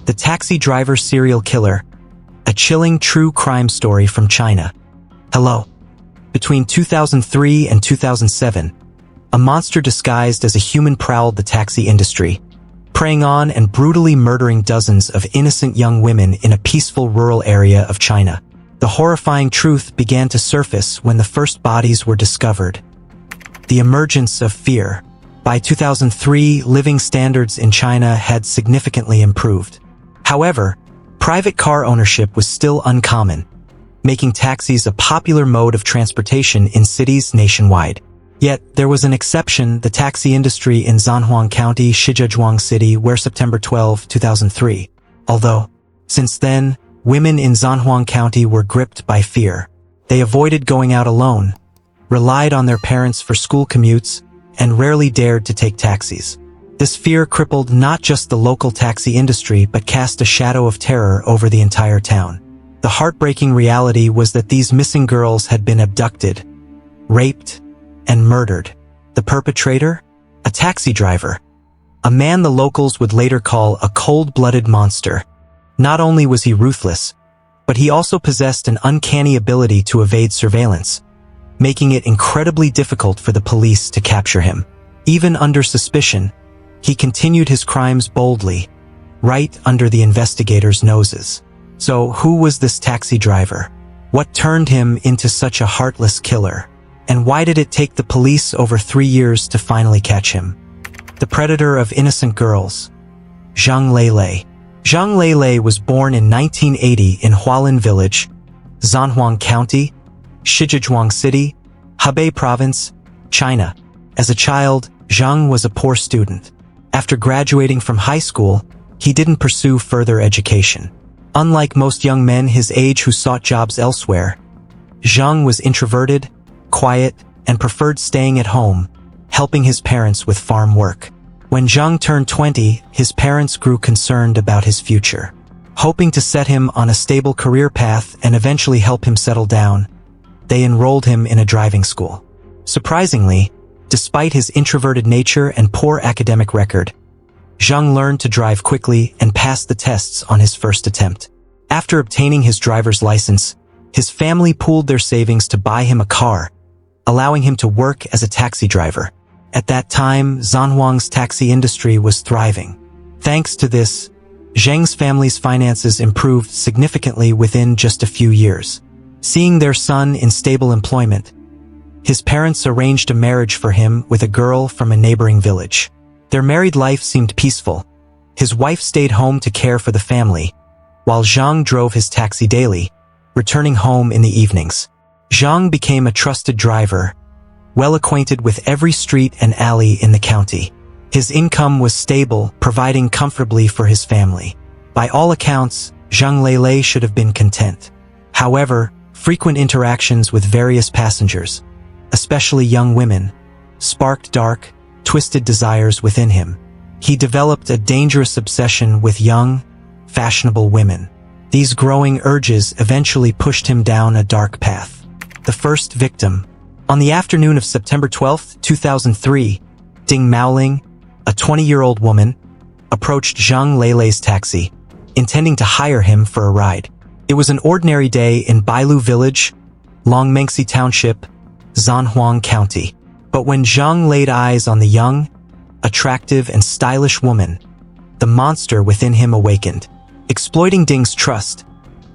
The Taxi Driver Serial Killer, a chilling true crime story from China. Hello. Between 2003 and 2007, a monster disguised as a human prowled the taxi industry, preying on and brutally murdering dozens of innocent young women in a peaceful rural area of China. The horrifying truth began to surface when the first bodies were discovered. The emergence of fear. By 2003, living standards in China had significantly improved. However, private car ownership was still uncommon, making taxis a popular mode of transportation in cities nationwide. Yet, there was an exception: the taxi industry in Zhanhuang County, Shijiazhuang City, where September 12, 2003. Although, since then, women in Zhanhuang County were gripped by fear. They avoided going out alone, relied on their parents for school commutes, and rarely dared to take taxis. This fear crippled not just the local taxi industry but cast a shadow of terror over the entire town. The heartbreaking reality was that these missing girls had been abducted, raped, and murdered. The perpetrator? A taxi driver. A man the locals would later call a cold-blooded monster. Not only was he ruthless, but he also possessed an uncanny ability to evade surveillance, making it incredibly difficult for the police to capture him. Even under suspicion, he continued his crimes boldly, right under the investigators' noses. So, who was this taxi driver? What turned him into such a heartless killer? And why did it take the police over 3 years to finally catch him? The predator of innocent girls. Zheng Leilei. Zheng Leilei was born in 1980 in Hualin Village, Zhanhuang County, Shijiazhuang City, Hebei Province, China. As a child, Zheng was a poor student. After graduating from high school, he didn't pursue further education. Unlike most young men his age who sought jobs elsewhere, Zheng was introverted, quiet, and preferred staying at home, helping his parents with farm work. When Zheng turned 20, his parents grew concerned about his future. Hoping to set him on a stable career path and eventually help him settle down, they enrolled him in a driving school. Surprisingly, despite his introverted nature and poor academic record, Zheng learned to drive quickly and passed the tests on his first attempt. After obtaining his driver's license, his family pooled their savings to buy him a car, allowing him to work as a taxi driver. At that time, Zhanhuang's taxi industry was thriving. Thanks to this, Zheng's family's finances improved significantly within just a few years. Seeing their son in stable employment, his parents arranged a marriage for him with a girl from a neighboring village. Their married life seemed peaceful. His wife stayed home to care for the family, while Zheng drove his taxi daily, returning home in the evenings. Zheng became a trusted driver, well acquainted with every street and alley in the county. His income was stable, providing comfortably for his family. By all accounts, Zheng Leilei should have been content. However, frequent interactions with various passengers, especially young women, sparked dark, twisted desires within him. He developed a dangerous obsession with young, fashionable women. These growing urges eventually pushed him down a dark path. The first victim. On the afternoon of September 12, 2003, Ding Maoling, a 20-year-old woman, approached Zheng Leilei's taxi, intending to hire him for a ride. It was an ordinary day in Bailu Village, Longmengxi Township, Zhanhuang County. But when Zheng laid eyes on the young, attractive, and stylish woman, the monster within him awakened. Exploiting Ding's trust,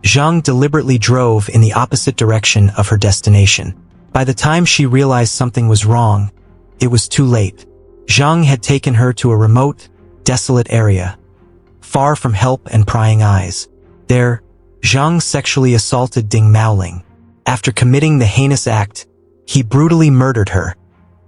Zheng deliberately drove in the opposite direction of her destination. By the time she realized something was wrong, it was too late. Zheng had taken her to a remote, desolate area, far from help and prying eyes. There, Zheng sexually assaulted Ding Maoling. After committing the heinous act, he brutally murdered her,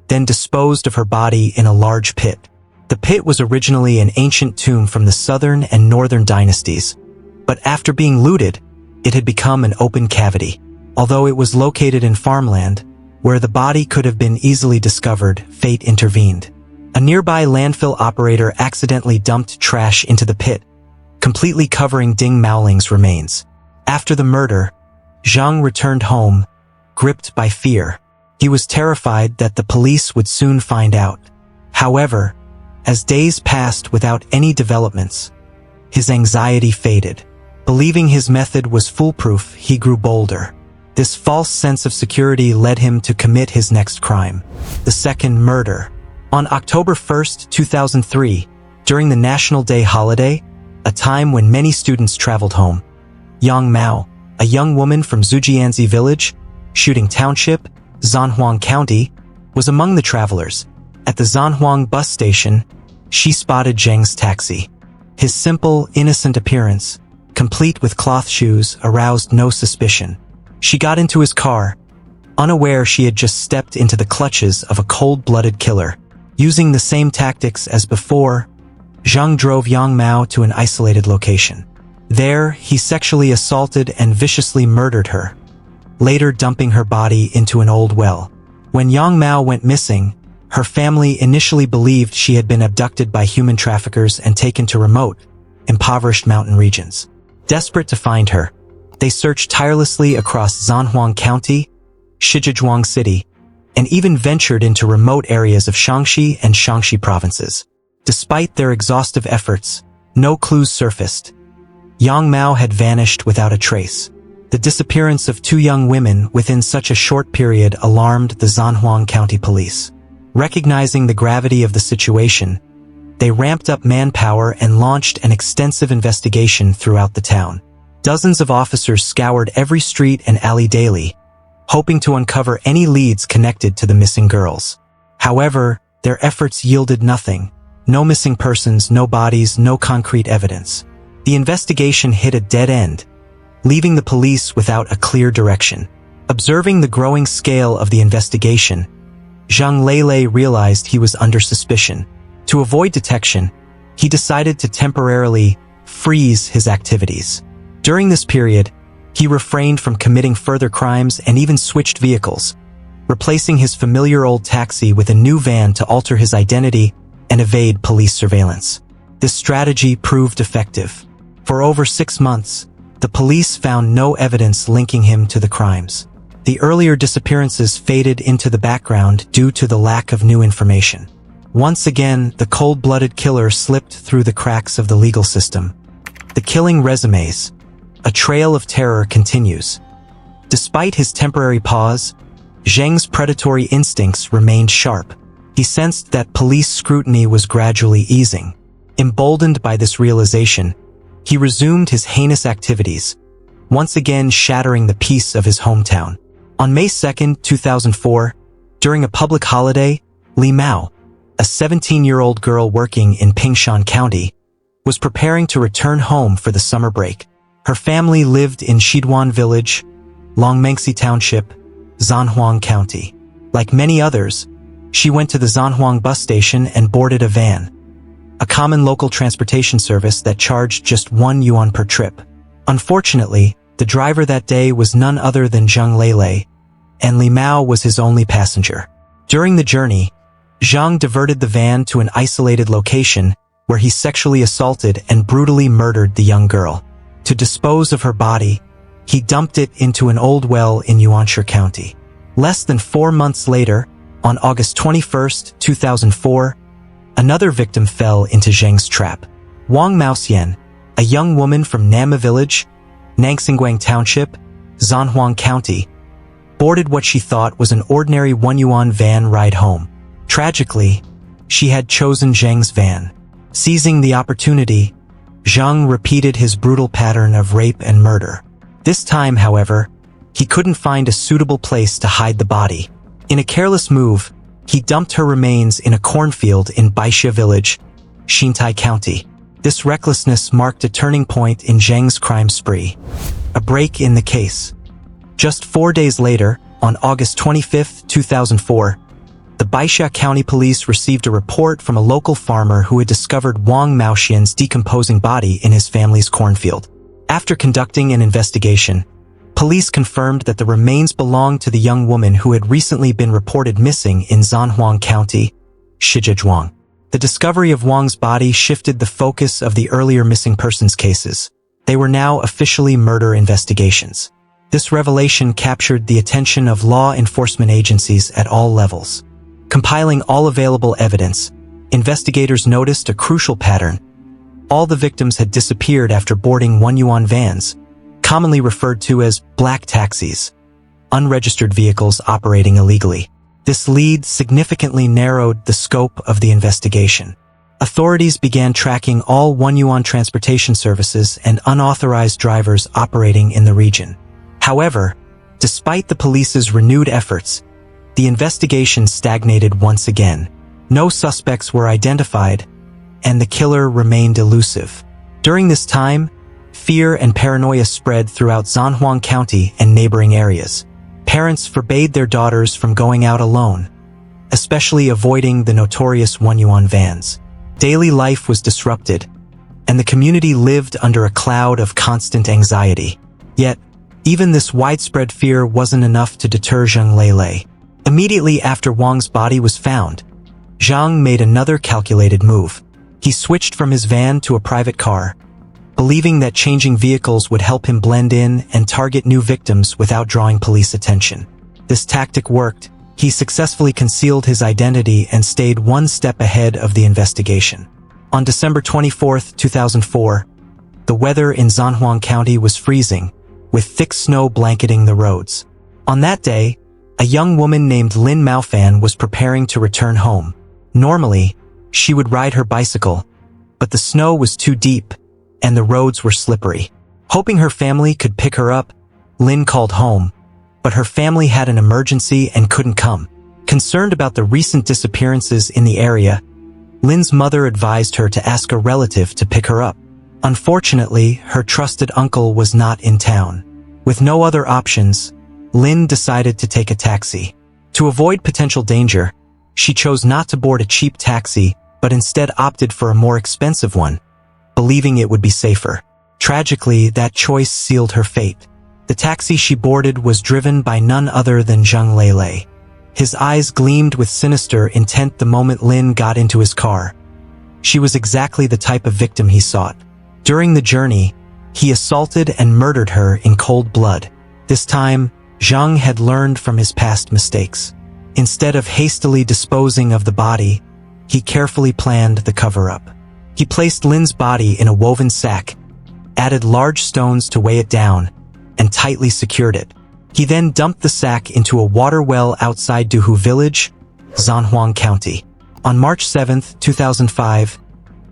then disposed of her body in a large pit. The pit was originally an ancient tomb from the southern and northern dynasties, but after being looted, it had become an open cavity. Although it was located in farmland, where the body could have been easily discovered, fate intervened. A nearby landfill operator accidentally dumped trash into the pit, completely covering Ding Maoling's remains. After the murder, Zheng returned home, gripped by fear. He was terrified that the police would soon find out. However, as days passed without any developments, his anxiety faded. Believing his method was foolproof, he grew bolder. This false sense of security led him to commit his next crime, the second murder. On October 1st, 2003, during the National Day holiday, a time when many students traveled home, Yang Mao, a young woman from Zhujianzi village, Shooting Township, Zhanhuang County, was among the travelers. At the Zhanhuang bus station, she spotted Zheng's taxi. His simple, innocent appearance, complete with cloth shoes, aroused no suspicion. She got into his car, unaware she had just stepped into the clutches of a cold-blooded killer. Using the same tactics as before, Zheng drove Yang Mao to an isolated location. There, he sexually assaulted and viciously murdered her, later dumping her body into an old well. When Yang Mao went missing, her family initially believed she had been abducted by human traffickers and taken to remote, impoverished mountain regions. Desperate to find her, they searched tirelessly across Zhanhuang County, Shijiazhuang City, and even ventured into remote areas of Shaanxi and Shaanxi provinces. Despite their exhaustive efforts, no clues surfaced. Yang Mao had vanished without a trace. The disappearance of two young women within such a short period alarmed the Zhanhuang County police. Recognizing the gravity of the situation, they ramped up manpower and launched an extensive investigation throughout the town. Dozens of officers scoured every street and alley daily, hoping to uncover any leads connected to the missing girls. However, their efforts yielded nothing. No missing persons, no bodies, no concrete evidence. The investigation hit a dead end, leaving the police without a clear direction. Observing the growing scale of the investigation, Zheng Leilei realized he was under suspicion. To avoid detection, he decided to temporarily freeze his activities. During this period, he refrained from committing further crimes and even switched vehicles, replacing his familiar old taxi with a new van to alter his identity and evade police surveillance. This strategy proved effective. For over 6 months, the police found no evidence linking him to the crimes. The earlier disappearances faded into the background due to the lack of new information. Once again, the cold-blooded killer slipped through the cracks of the legal system. The killing resumes. A trail of terror continues. Despite his temporary pause, Zheng's predatory instincts remained sharp. He sensed that police scrutiny was gradually easing. Emboldened by this realization, he resumed his heinous activities, once again shattering the peace of his hometown. On May 2, 2004, during a public holiday, Li Mao, a 17-year-old girl working in Pingshan County, was preparing to return home for the summer break. Her family lived in Shiduan Village, Longmengxi Township, Zhanhuang County. Like many others, she went to the Zhanhuang bus station and boarded a van, a common local transportation service that charged just 1 yuan per trip. Unfortunately, the driver that day was none other than Zheng Leilei, and Li Mao was his only passenger. During the journey, Zheng diverted the van to an isolated location where he sexually assaulted and brutally murdered the young girl. To dispose of her body, he dumped it into an old well in Yuanshe County. Less than 4 months later, on August 21, 2004, another victim fell into Zheng's trap. Wang Maoxian, a young woman from Nama Village, Nangxingguang Township, Zhanhuang County, boarded what she thought was an ordinary 1 yuan van ride home. Tragically, she had chosen Zheng's van. Seizing the opportunity, Zheng repeated his brutal pattern of rape and murder. This time, however, he couldn't find a suitable place to hide the body. In a careless move, he dumped her remains in a cornfield in Baixia Village, Xintai County. This recklessness marked a turning point in Zheng's crime spree. A break in the case. Just 4 days later, on August 25, 2004, the Baixia County Police received a report from a local farmer who had discovered Wang Maoxian's decomposing body in his family's cornfield. After conducting an investigation, police confirmed that the remains belonged to the young woman who had recently been reported missing in Zhanhuang County, Shijiazhuang. The discovery of Wang's body shifted the focus of the earlier missing persons cases. They were now officially murder investigations. This revelation captured the attention of law enforcement agencies at all levels. Compiling all available evidence, investigators noticed a crucial pattern. All the victims had disappeared after boarding 1 yuan vans, commonly referred to as black taxis, unregistered vehicles operating illegally. This lead significantly narrowed the scope of the investigation. Authorities began tracking all 1 yuan transportation services and unauthorized drivers operating in the region. However, despite the police's renewed efforts, the investigation stagnated once again. No suspects were identified, and the killer remained elusive. During this time, fear and paranoia spread throughout Zhanhuang County and neighboring areas. Parents forbade their daughters from going out alone, especially avoiding the notorious 1 yuan vans. Daily life was disrupted, and the community lived under a cloud of constant anxiety. Yet, even this widespread fear wasn't enough to deter Zheng Leilei. Immediately after Wang's body was found, Zhang made another calculated move. He switched from his van to a private car, believing that changing vehicles would help him blend in and target new victims without drawing police attention. This tactic worked. He successfully concealed his identity and stayed one step ahead of the investigation. On December 24, 2004, the weather in Zhanhuang County was freezing, with thick snow blanketing the roads. On that day, a young woman named Lin Maofan was preparing to return home. Normally, she would ride her bicycle, but the snow was too deep, and the roads were slippery. Hoping her family could pick her up, Lin called home, but her family had an emergency and couldn't come. Concerned about the recent disappearances in the area, Lin's mother advised her to ask a relative to pick her up. Unfortunately, her trusted uncle was not in town. With no other options, Lin decided to take a taxi. To avoid potential danger, she chose not to board a cheap taxi, but instead opted for a more expensive one, believing it would be safer. Tragically, that choice sealed her fate. The taxi she boarded was driven by none other than Zheng Leilei. His eyes gleamed with sinister intent the moment Lin got into his car. She was exactly the type of victim he sought. During the journey, he assaulted and murdered her in cold blood. This time, Zheng had learned from his past mistakes. Instead of hastily disposing of the body, he carefully planned the cover-up. He placed Lin's body in a woven sack, added large stones to weigh it down, and tightly secured it. He then dumped the sack into a water well outside Duhu Village, Zhanhuang County. On March 7, 2005,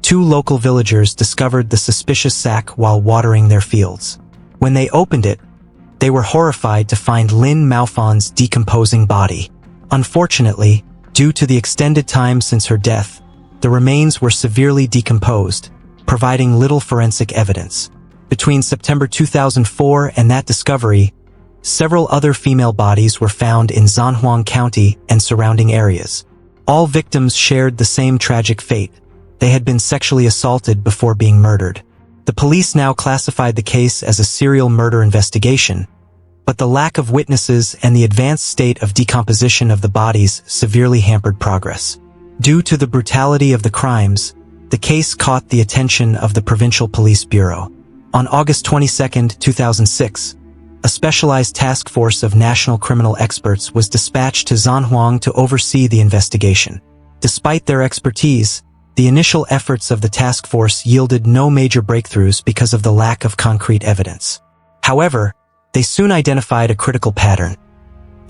2 local villagers discovered the suspicious sack while watering their fields. When they opened it, they were horrified to find Lin Maofan's decomposing body. Unfortunately, due to the extended time since her death, the remains were severely decomposed, providing little forensic evidence. Between September 2004 and that discovery, several other female bodies were found in Zhanhuang County and surrounding areas. All victims shared the same tragic fate. They had been sexually assaulted before being murdered. The police now classified the case as a serial murder investigation, but the lack of witnesses and the advanced state of decomposition of the bodies severely hampered progress. Due to the brutality of the crimes, the case caught the attention of the Provincial Police Bureau. On August 22, 2006, a specialized task force of national criminal experts was dispatched to Zhanhuang to oversee the investigation. Despite their expertise, the initial efforts of the task force yielded no major breakthroughs because of the lack of concrete evidence. However, they soon identified a critical pattern.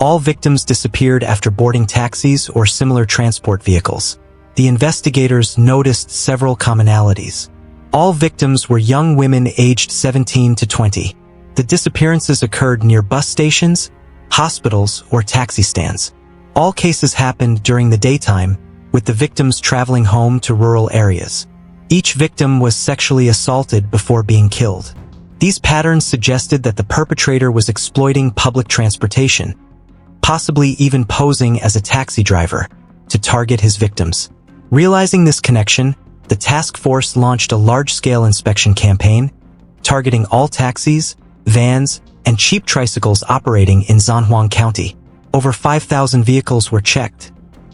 All victims disappeared after boarding taxis or similar transport vehicles. The investigators noticed several commonalities. All victims were young women aged 17 to 20. The disappearances occurred near bus stations, hospitals, or taxi stands. All cases happened during the daytime, with the victims traveling home to rural areas. Each victim was sexually assaulted before being killed. These patterns suggested that the perpetrator was exploiting public transportation, possibly even posing as a taxi driver, to target his victims. Realizing this connection, the task force launched a large-scale inspection campaign, targeting all taxis, vans, and cheap tricycles operating in Zhanhuang County. Over 5,000 vehicles were checked,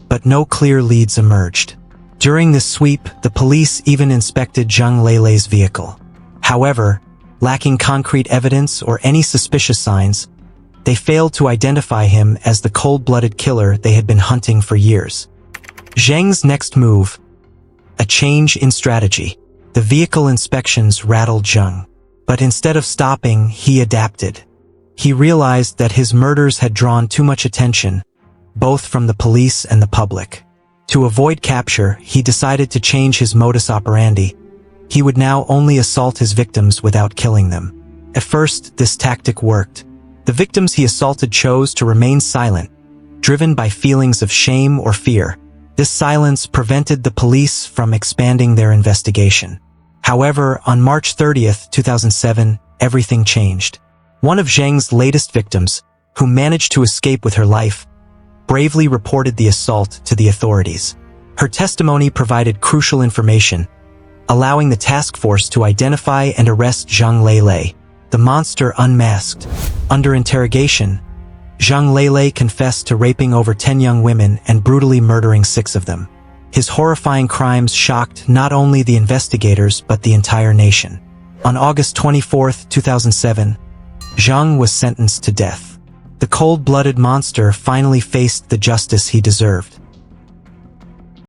but no clear leads emerged. During this sweep, the police even inspected Zheng Leilei's vehicle. However, lacking concrete evidence or any suspicious signs, they failed to identify him as the cold-blooded killer they had been hunting for years. Zheng's next move: a change in strategy. The vehicle inspections rattled Zheng. But instead of stopping, he adapted. He realized that his murders had drawn too much attention, both from the police and the public. To avoid capture, he decided to change his modus operandi. He would now only assault his victims without killing them. At first, this tactic worked. The victims he assaulted chose to remain silent, driven by feelings of shame or fear. This silence prevented the police from expanding their investigation. However, on March 30th, 2007, everything changed. One of Zheng's latest victims, who managed to escape with her life, bravely reported the assault to the authorities. Her testimony provided crucial information, allowing the task force to identify and arrest Zheng Leilei, the monster unmasked. Under interrogation, Zheng Leilei confessed to raping over 10 young women and brutally murdering 6 of them. His horrifying crimes shocked not only the investigators but the entire nation. On August 24, 2007, Zheng was sentenced to death. The cold-blooded monster finally faced the justice he deserved.